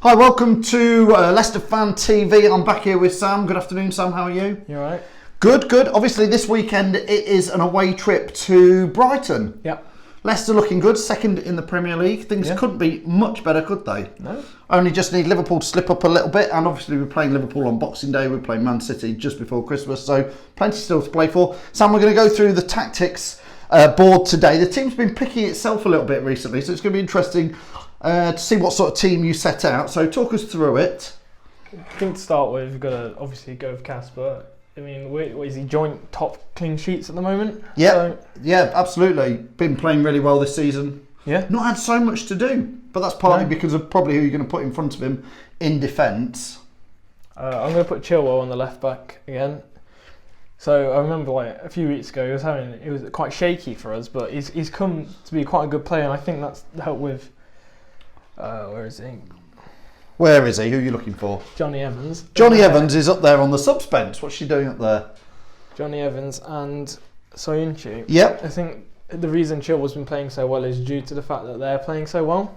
Hi, welcome to Leicester Fan TV. I'm back here with Sam. Good afternoon, Sam. How are you? You alright? Good. Obviously, this weekend it is an away trip to Brighton. Yep. Leicester looking good, second in the Premier League. Things couldn't be much better, could they? No. Only just need Liverpool to slip up a little bit, and obviously we're playing Liverpool on Boxing Day. We're playing Man City just before Christmas, so plenty still to play for. Sam, we're going to go through the tactics board today. The team's been picking itself a little bit recently, so it's going to be interesting to see what sort of team you set out. So talk us through it. I think to start with, we've got to obviously go with Casper. I mean, what is he joint top clean sheets at the moment? Yeah, yeah, absolutely. Been playing really well this season. Yeah. Not had so much to do, but that's partly because of probably who you're going to put in front of him in defence. I'm going to put Chilwell on the left back again. So I remember like a few weeks ago, it was quite shaky for us, but he's come to be quite a good player, and I think that's helped with. Where is he? Where is he? Who are you looking for? Johnny Evans. Johnny Evans is up there on the subs bench. What's she doing up there? Johnny Evans and Soyuncu. Yep. I think the reason Chilwell's been playing so well is due to the fact that they're playing so well.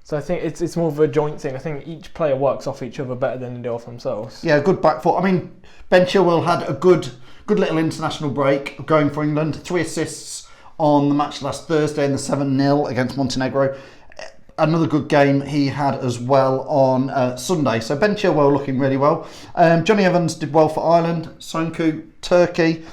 So I think it's more of a joint thing. I think each player works off each other better than they do off themselves. Yeah, good back foot. I mean, Ben Chilwell had a good little international break going for England. 3 assists on the match last Thursday in the 7-0 against Montenegro. Another good game he had as well on Sunday. So Ben Chilwell looking really well. Johnny Evans did well for Ireland. Soyuncu, Turkey.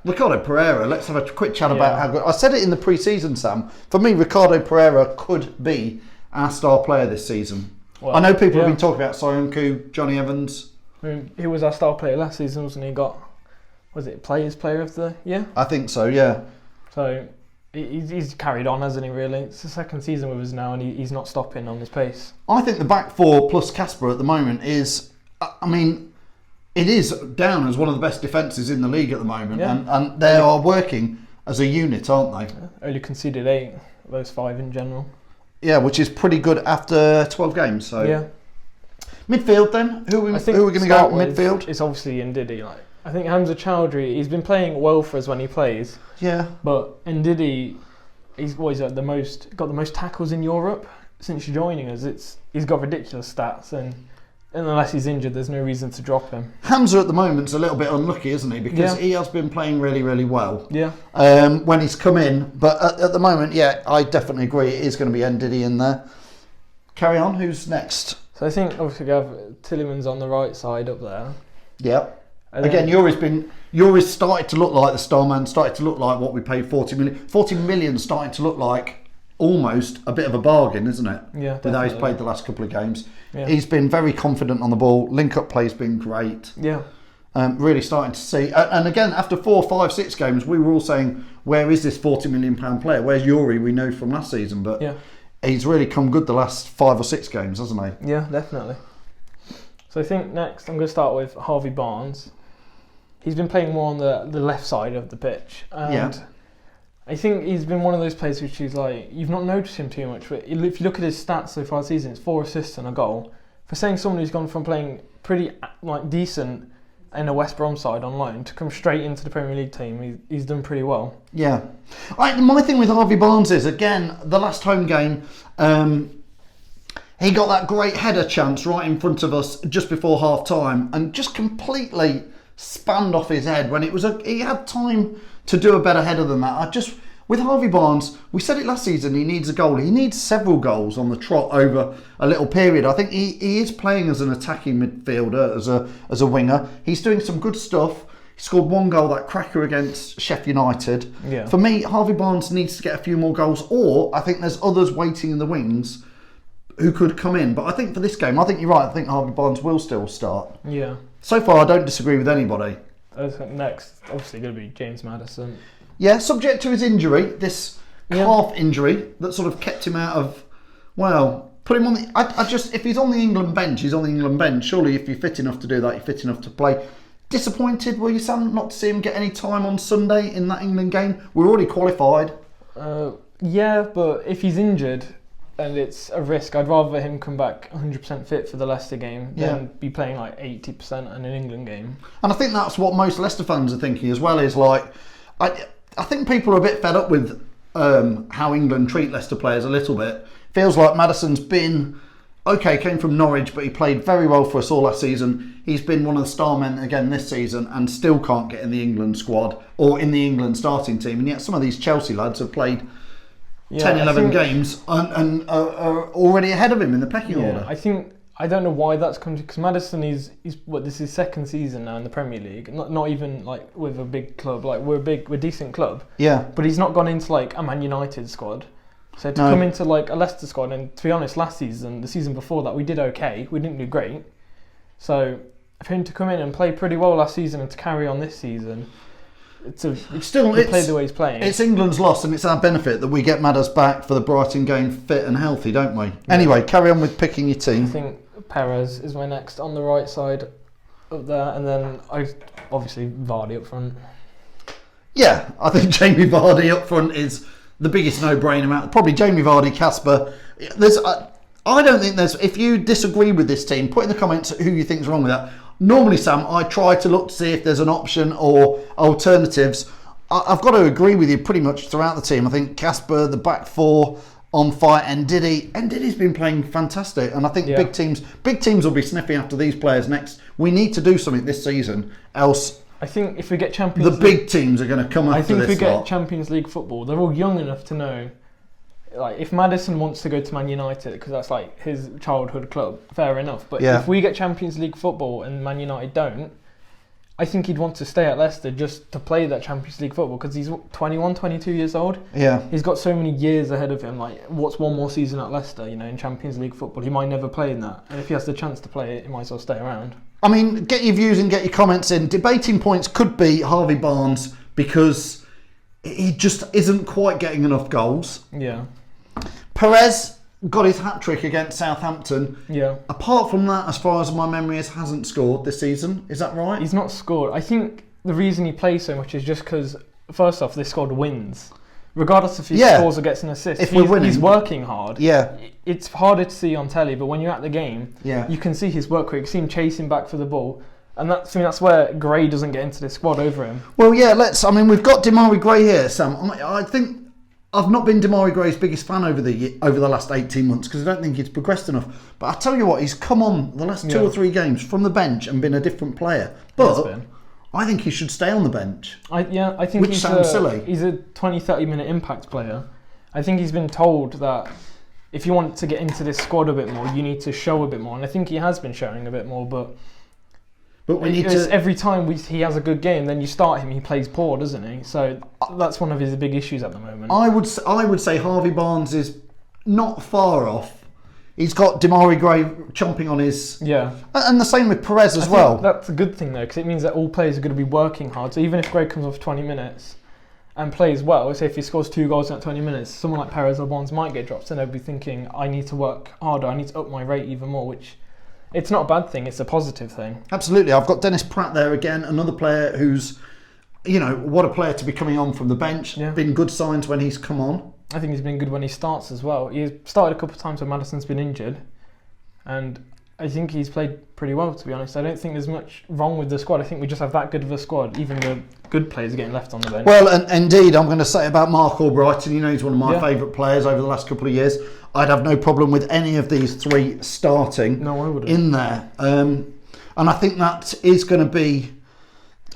Ricardo Pereira, let's have a quick chat about how good. I said it in the pre-season, Sam. For me, Ricardo Pereira could be our star player this season. Well, I know people have been talking about Soyuncu, Johnny Evans. I mean, he was our star player last season, wasn't he? Was it Player of the Year? I think so, yeah. So he's carried on, hasn't he, really? It's the second season with us now, and he's not stopping on his pace. I think the back four plus Casper at the moment is, I mean, it is down as one of the best defences in the league at the moment, and they are working as a unit, aren't they? Only conceded 8 of those 5 in general. Yeah, which is pretty good after 12 games. So yeah. Midfield then? Who are we going to go at midfield? It's obviously Ndidi. I think Hamza Chowdhury, he's been playing well for us when he plays. Yeah. But Ndidi, he's got the most tackles in Europe since joining us. He's got ridiculous stats, and unless he's injured, there's no reason to drop him. Hamza at the moment's a little bit unlucky, isn't he? Because he has been playing really, really well. Yeah. When he's come in, but at the moment, I definitely agree. It is going to be Ndidi in there. Carry on. Who's next? So I think obviously we have Tielemans on the right side up there. Yeah. Again, Yuri's started to look like the star man, started to look like what we paid 40 million. 40 million starting to look like almost a bit of a bargain, isn't it? Yeah, definitely. With how he's played the last couple of games. Yeah. He's been very confident on the ball. Link-up play's been great. Yeah. Really starting to see. And again, after 4, 5, 6 games, we were all saying, where is this £40 million player? Where's Yuri? We know from last season. But he's really come good the last 5 or 6 games, hasn't he? Yeah, definitely. So I think next I'm going to start with Harvey Barnes. He's been playing more on the left side of the pitch. And I think he's been one of those players which is like, you've not noticed him too much, but if you look at his stats so far this season, it's 4 assists and a goal. For saying someone who's gone from playing pretty decent in a West Brom side on loan to come straight into the Premier League team, he's done pretty well. Yeah. My thing with Harvey Barnes is, again, the last home game, he got that great header chance right in front of us just before half time and just completely spanned off his head when he had time to do a better header than that. With Harvey Barnes, we said it last season, he needs a goal. He needs several goals on the trot over a little period. I think he is playing as an attacking midfielder, as a winger. He's doing some good stuff. He scored 1 goal, that cracker against Sheffield United. Yeah. For me, Harvey Barnes needs to get a few more goals, or I think there's others waiting in the wings who could come in. But I think for this game, I think you're right. I think Harvey Barnes will still start. Yeah. So far, I don't disagree with anybody. I think next, obviously, going to be James Maddison. Yeah, subject to his injury, this calf injury that sort of kept him out of. Well, put him on the. If he's on the England bench, he's on the England bench. Surely, if you're fit enough to do that, you're fit enough to play. Disappointed, were you, Sam, not to see him get any time on Sunday in that England game? We're already qualified. Yeah, but if he's injured and it's a risk, I'd rather him come back 100% fit for the Leicester game than be playing like 80% in an England game. And I think that's what most Leicester fans are thinking as well, is like, I think people are a bit fed up with how England treat Leicester players a little bit. Feels like Maddison's been okay, came from Norwich, but he played very well for us all last season. He's been one of the star men again this season and still can't get in the England squad or in the England starting team. And yet some of these Chelsea lads have played 10, 11 games and are already ahead of him in the pecking order. I don't know why that's come to, because Maddison is what, this is his second season now in the Premier League. Not even like with a big club. Like we're a decent club. Yeah. But he's not gone into like a Man United squad. So to come into like a Leicester squad, and to be honest, last season, the season before that, we did okay. We didn't do great. So for him to come in and play pretty well last season and to carry on this season, to play the way he's playing. It's England's loss, and it's our benefit that we get Madders back for the Brighton game fit and healthy, don't we? Yeah. Anyway, carry on with picking your team. I think Perez is my next on the right side up there, and then obviously Vardy up front. Yeah, I think Jamie Vardy up front is the biggest no-brainer out. Probably Jamie Vardy, Casper. I don't think there's. If you disagree with this team, put in the comments who you think's wrong with that. Normally, Sam, I try to look to see if there's an option or alternatives. I've got to agree with you pretty much throughout the team. I think Casper, the back four on fire, and Ndidi's been playing fantastic, and I think big teams will be sniffing after these players next. We need to do something this season, else. I think if we get Champions League, big teams are going to come after this. I think if we get Champions League football, they're all young enough to know. Like if Maddison wants to go to Man United because that's like his childhood club, fair enough. But if we get Champions League football and Man United don't, I think he'd want to stay at Leicester just to play that Champions League football because he's 21, 22 years old. Yeah, he's got so many years ahead of him. Like, what's one more season at Leicester? You know, in Champions League football, he might never play in that. And if he has the chance to play it, he might as well stay around. I mean, get your views and get your comments in. Debating points could be Harvey Barnes because he just isn't quite getting enough goals. Yeah. Perez got his hat-trick against Southampton. Yeah. Apart from that, as far as my memory is, hasn't scored this season. Is that right? He's not scored. I think the reason he plays so much is just because, first off, this squad wins. Regardless if he scores or gets an assist. If we're winning. He's working hard. Yeah. It's harder to see on telly, but when you're at the game, you can see his work rate. You can see him chasing back for the ball. And that's where Gray doesn't get into this squad over him. Well, yeah, we've got Demarai Gray here, Sam. I think I've not been Demarai Gray's biggest fan over the last 18 months because I don't think he's progressed enough. But I tell you what, he's come on the last 2 or 3 games from the bench and been a different player. But I think he should stay on the bench. I think which sounds silly. He's a 20-30 minute impact player. I think he's been told that if you want to get into this squad a bit more, you need to show a bit more. And I think he has been showing a bit more, but we need to. Every time he has a good game, then you start him, he plays poor, doesn't he? So that's one of his big issues at the moment. I would say Harvey Barnes is not far off. He's got Demarai Gray chomping on his... Yeah. And the same with Perez as well. That's a good thing, though, because it means that all players are going to be working hard. So even if Gray comes off 20 minutes and plays well, say if he scores 2 goals in that 20 minutes, someone like Perez or Barnes might get dropped and they'll be thinking, I need to work harder, I need to up my rate even more, which... It's not a bad thing, it's a positive thing. Absolutely. I've got Dennis Pratt there again, another player who's, what a player to be coming on from the bench. Yeah. Been good signs when he's come on. I think he's been good when he starts as well. He started a couple of times when Maddison's been injured, and I think he's played pretty well, to be honest. I don't think there's much wrong with the squad. I think we just have that good of a squad. Even the good players are getting left on the bench. Well, and indeed, I'm going to say about Mark Albrighton, he's one of my favourite players over the last couple of years. I'd have no problem with any of these 3 starting in there. And I think that is going to be...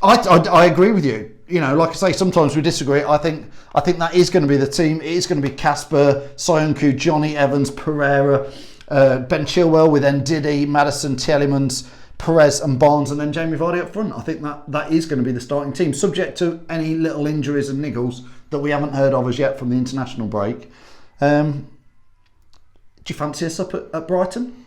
I agree with you. Like I say, sometimes we disagree. I think that is going to be the team. It is going to be Casper, Soyuncu, Johnny Evans, Pereira, Ben Chilwell with Ndidi, Maddison, Tielemans, Perez and Barnes, and then Jamie Vardy up front. I think that is going to be the starting team, subject to any little injuries and niggles that we haven't heard of as yet from the international break. Do you fancy us up at Brighton?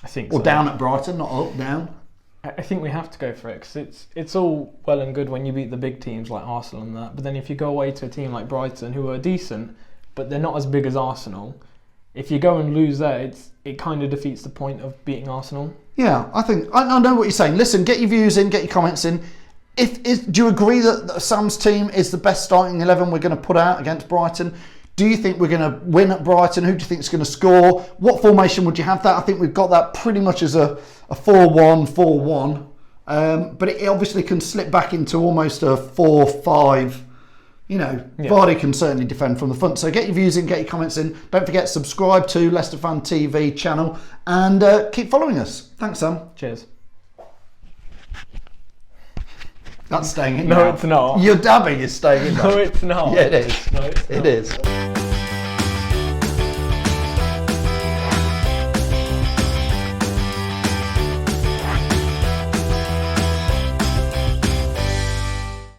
I think so. Or down at Brighton, not up, down? I think we have to go for it because it's all well and good when you beat the big teams like Arsenal and that, but then if you go away to a team like Brighton who are decent, but they're not as big as Arsenal, if you go and lose there, it kind of defeats the point of beating Arsenal. Yeah, I think I know what you're saying. Listen, get your views in, get your comments in. Do you agree that Sam's team is the best starting 11 we're going to put out against Brighton? Do you think we're going to win at Brighton? Who do you think is going to score? What formation would you have that? I think we've got that pretty much as a 4-1, 4-1. But it obviously can slip back into almost a 4-5, you know, Vardy can certainly defend from the front. So get your views in, get your comments in. Don't forget to subscribe to Leicester Fan TV channel and keep following us. Thanks, Sam. Cheers. That's staying in No, now. it's not. Your dabbing is staying in now. No, it's not. Yeah, it is. No, it's not. It is.